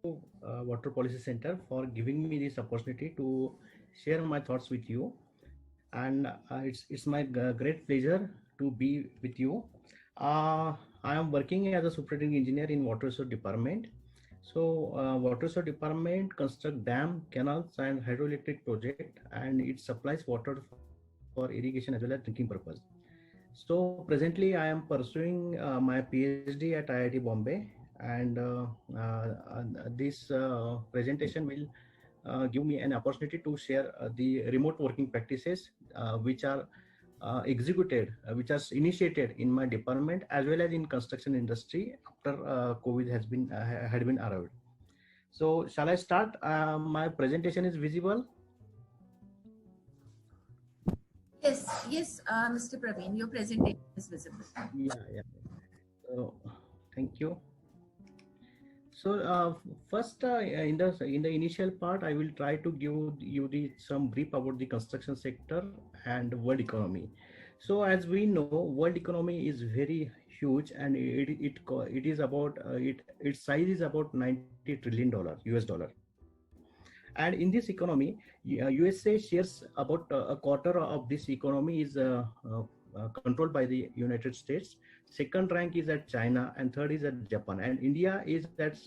Water Policy Center for giving me this opportunity to share my thoughts with you. And it's my great pleasure to be with you. I am working as a superintending engineer in water resource department. So water resource department construct dam, canals, and hydroelectric project, and it supplies water for irrigation as well as drinking purpose. So presently, I am pursuing my PhD at IIT Bombay, and this presentation will give me an opportunity to share the remote working practices which are which are initiated in my department as well as in construction industry after COVID has been had been arrived. So shall I start? My presentation is visible. Yes, Mr. Praveen, your presentation is visible. Yeah. So, thank you. So first, in the initial part, I will try to give you some brief about the construction sector and world economy. So as we know, world economy is very huge, and it is about its size is about $90 trillion US dollar. And in this economy, USA shares about a quarter of this economy is controlled by the United States. Second rank is at China, and third is at Japan. And India is at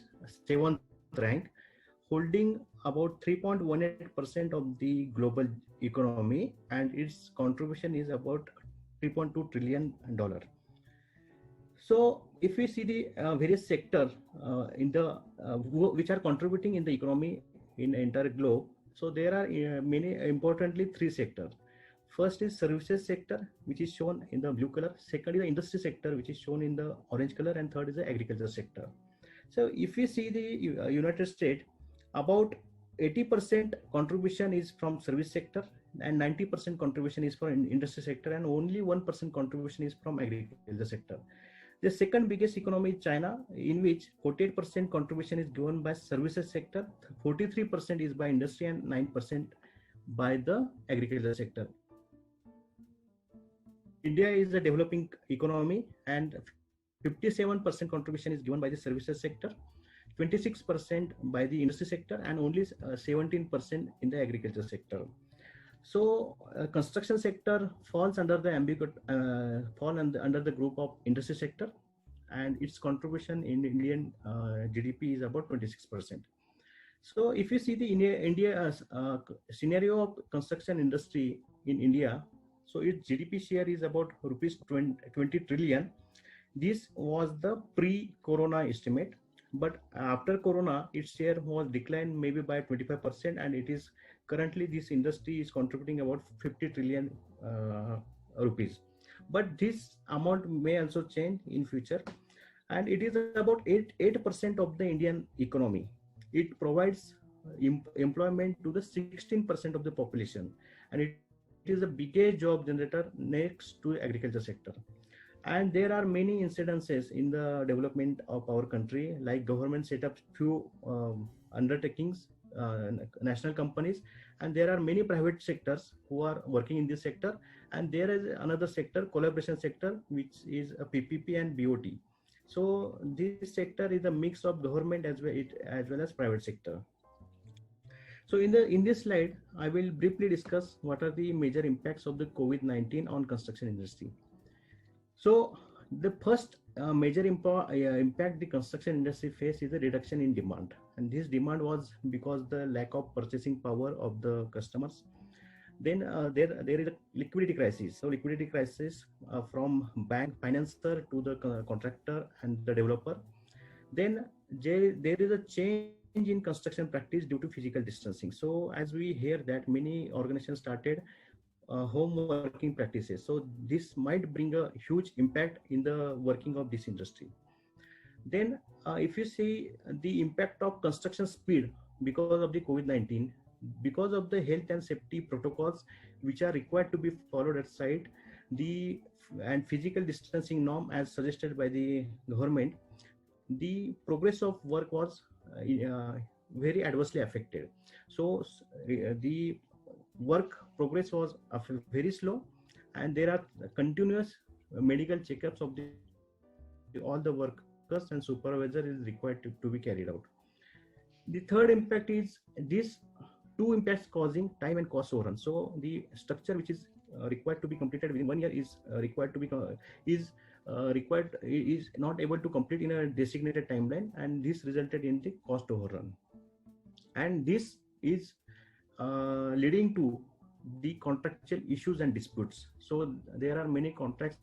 seventh rank, holding about 3.18% of the global economy, and its contribution is about $3.2 trillion. So, if we see the various sectors in the which are contributing in the economy in entire globe, so there are many importantly three sectors. First is services sector, which is shown in the blue color. Second is the industry sector, which is shown in the orange color, and third is the agriculture sector. So, if we see the United States, about 80% contribution is from service sector, and 90% contribution is from industry sector, and only 1% contribution is from agriculture sector. The second biggest economy is China, in which 48% contribution is given by services sector, 43% is by industry, and 9% by the agriculture sector. India is a developing economy, and 57% contribution is given by the services sector, 26% by the industry sector, and only 17% in the agriculture sector. So construction sector falls under the under the group of industry sector, and its contribution in Indian GDP is about 26%. So if you see the India scenario of construction industry in India, so its GDP share is about rupees 20 trillion. This was the pre-corona estimate, but after corona its share was declined maybe by 25%, and it is currently this industry is contributing about 50 trillion rupees. But this amount may also change in future, and it is about 8% of the Indian economy. It provides employment to the 16% of the population, and it is the biggest job generator next to agriculture sector. And there are many incidences in the development of our country, like government set up few undertakings, national companies, and there are many private sectors who are working in this sector. And there is another sector, collaboration sector, which is a PPP and BOT. So this sector is a mix of government as well as private sector. So in this slide, I will briefly discuss what are the major impacts of the COVID-19 on construction industry. So the first major impact the construction industry faced is the reduction in demand, and this demand was because the lack of purchasing power of the customers. Then there is a liquidity crisis. So liquidity crisis from bank financer to the contractor and the developer. Then there is a change in construction practice due to physical distancing. So as we hear that many organizations started home working practices, so this might bring a huge impact in the working of this industry. Then if you see the impact of construction speed because of the COVID-19, because of the health and safety protocols which are required to be followed at site, and physical distancing norm as suggested by the government, the progress of work was very adversely affected. So the work progress was very slow, and there are continuous medical checkups of all the workers, and supervisor is required to be carried out. The third impact is these two impacts causing time and cost overrun. So the structure which is required to be completed within 1 year is required is not able to complete in a designated timeline, and this resulted in the cost overrun. And this is leading to the contractual issues and disputes. So there are many contracts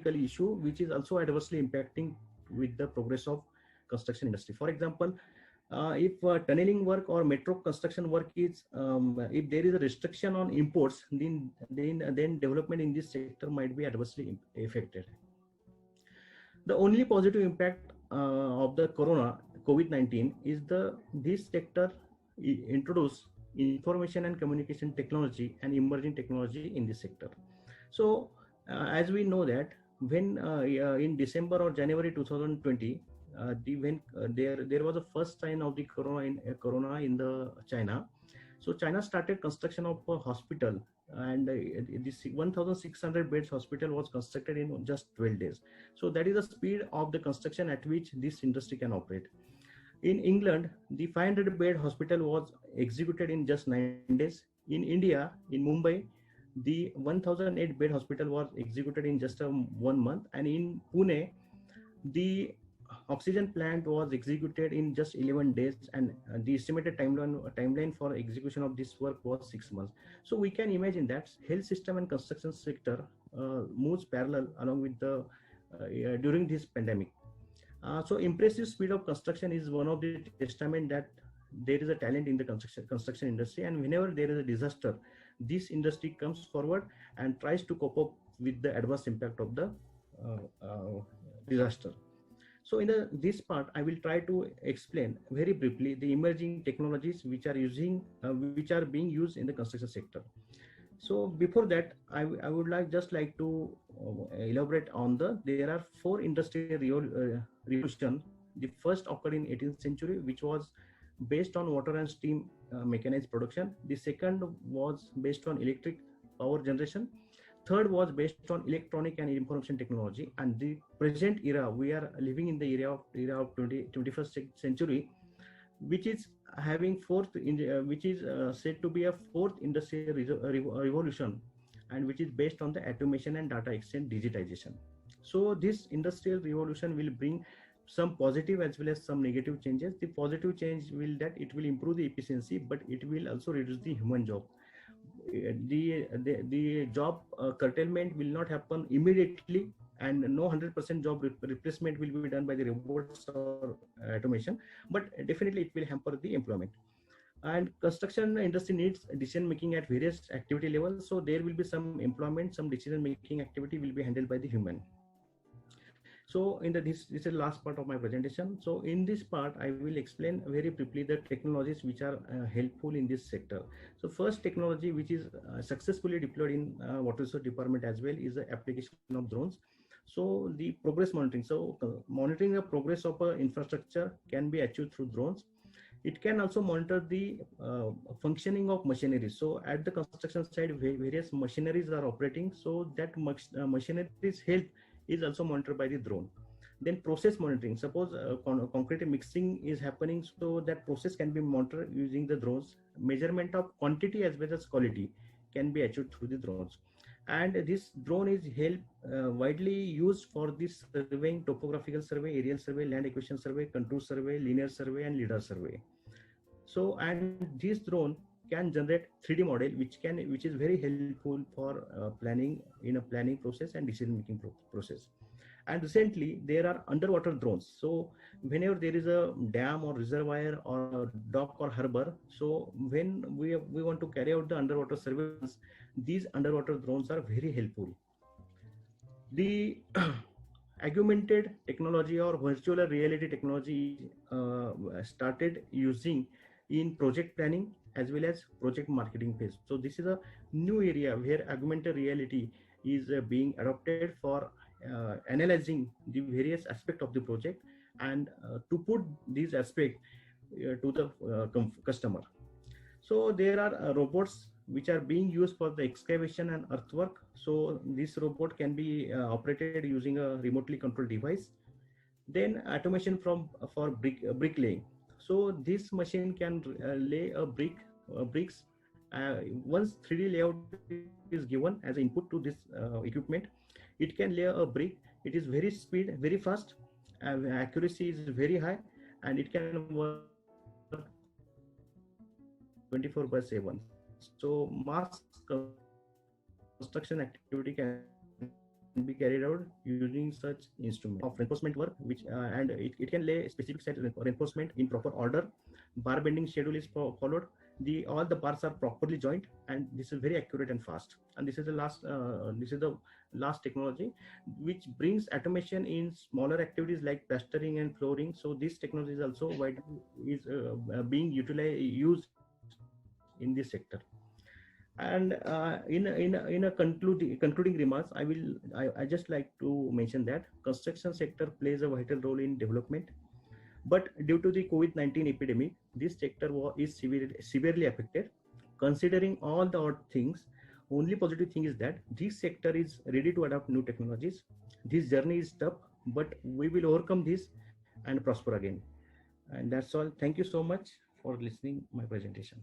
issue which is also adversely impacting with the progress of construction industry. For example, if tunneling work or metro construction work is if there is a restriction on imports, then development in this sector might be adversely affected. The only positive impact of the COVID-19 is this sector introduced information and communication technology and emerging technology in this sector. So as we know that when in December or January 2020, when there was a first sign of the corona in the China. So China started construction of a hospital, and this 1,600 beds hospital was constructed in just 12 days. So that is the speed of the construction at which this industry can operate. In England, the 500 bed hospital was executed in just 9 days. In India, in Mumbai, the 1,008 bed hospital was executed in just 1 month, and in Pune, the oxygen plant was executed in just 11 days, and the estimated timeline for execution of this work was 6 months. So we can imagine that health system and construction sector moves parallel along with the during this pandemic. So impressive speed of construction is one of the testament that there is a talent in the construction industry, and whenever there is a disaster, this industry comes forward and tries to cope up with the adverse impact of the disaster. So in this part, I will try to explain very briefly the emerging technologies which are being used in the construction sector. So before that, I would like to elaborate on there are 4 industrial revolution. The first occurred in 18th century, which was based on water and steam mechanized production. The second was based on electric power generation. Third was based on electronic and information technology, and the present era, we are living in the era of 21st century, which is having which is said to be a 4th industrial revolution, and which is based on the automation and data exchange digitization. So this industrial revolution will bring some positive as well as some negative changes. The positive change will that it will improve the efficiency, but it will also reduce the human job. The job curtailment will not happen immediately, and no 100% job replacement will be done by the robots or automation, but definitely it will hamper the employment. And construction industry needs decision making at various activity levels, so there will be some employment, some decision making activity will be handled by the human. So in this is the last part of my presentation. So in this part, I will explain very briefly the technologies which are helpful in this sector. So first technology which is successfully deployed in water resource department as well is the application of drones. So the progress monitoring. So monitoring the progress of infrastructure can be achieved through drones. It can also monitor the functioning of machinery. So at the construction side, various machineries are operating. So that machinery's health is also monitored by the drone. Then process monitoring. Suppose concrete mixing is happening, so that process can be monitored using the drones. Measurement of quantity as well as quality can be achieved through the drones. And this drone is widely used for this surveying, topographical survey, aerial survey, land acquisition survey, contour survey, linear survey, and lidar survey. So, and this drone can generate 3D model, which is very helpful for planning process and decision making process. And recently there are underwater drones. So whenever there is a dam or reservoir or dock or harbor, so when we want to carry out the underwater surveillance, these underwater drones are very helpful. The augmented technology or virtual reality technology started using in project planning as well as project marketing phase. So this is a new area where augmented reality is being adopted for analyzing the various aspects of the project and to put these aspects to the customer. So there are robots which are being used for the excavation and earthwork. So this robot can be operated using a remotely controlled device. Then automation for bricklaying. So this machine can lay a bricks. Once 3D layout is given as an input to this equipment, it can lay a brick. It is very speed, very fast, accuracy is very high, and it can work 24/7. So mass construction activity can be carried out using such instrument of reinforcement work, which and it can lay specific set reinforcement in proper order. Bar bending schedule is followed. The all the bars are properly joined, and this is very accurate and fast. And this is the last technology which brings automation in smaller activities like plastering and flooring. So this technology is also widely is being used in this sector. And in a concluding remarks, I just like to mention that construction sector plays a vital role in development, but due to the COVID-19 epidemic, this sector is severely affected. Considering all the odd things, only positive thing is that this sector is ready to adopt new technologies. This journey is tough, but we will overcome this and prosper again. And that's all. Thank you so much for listening my presentation.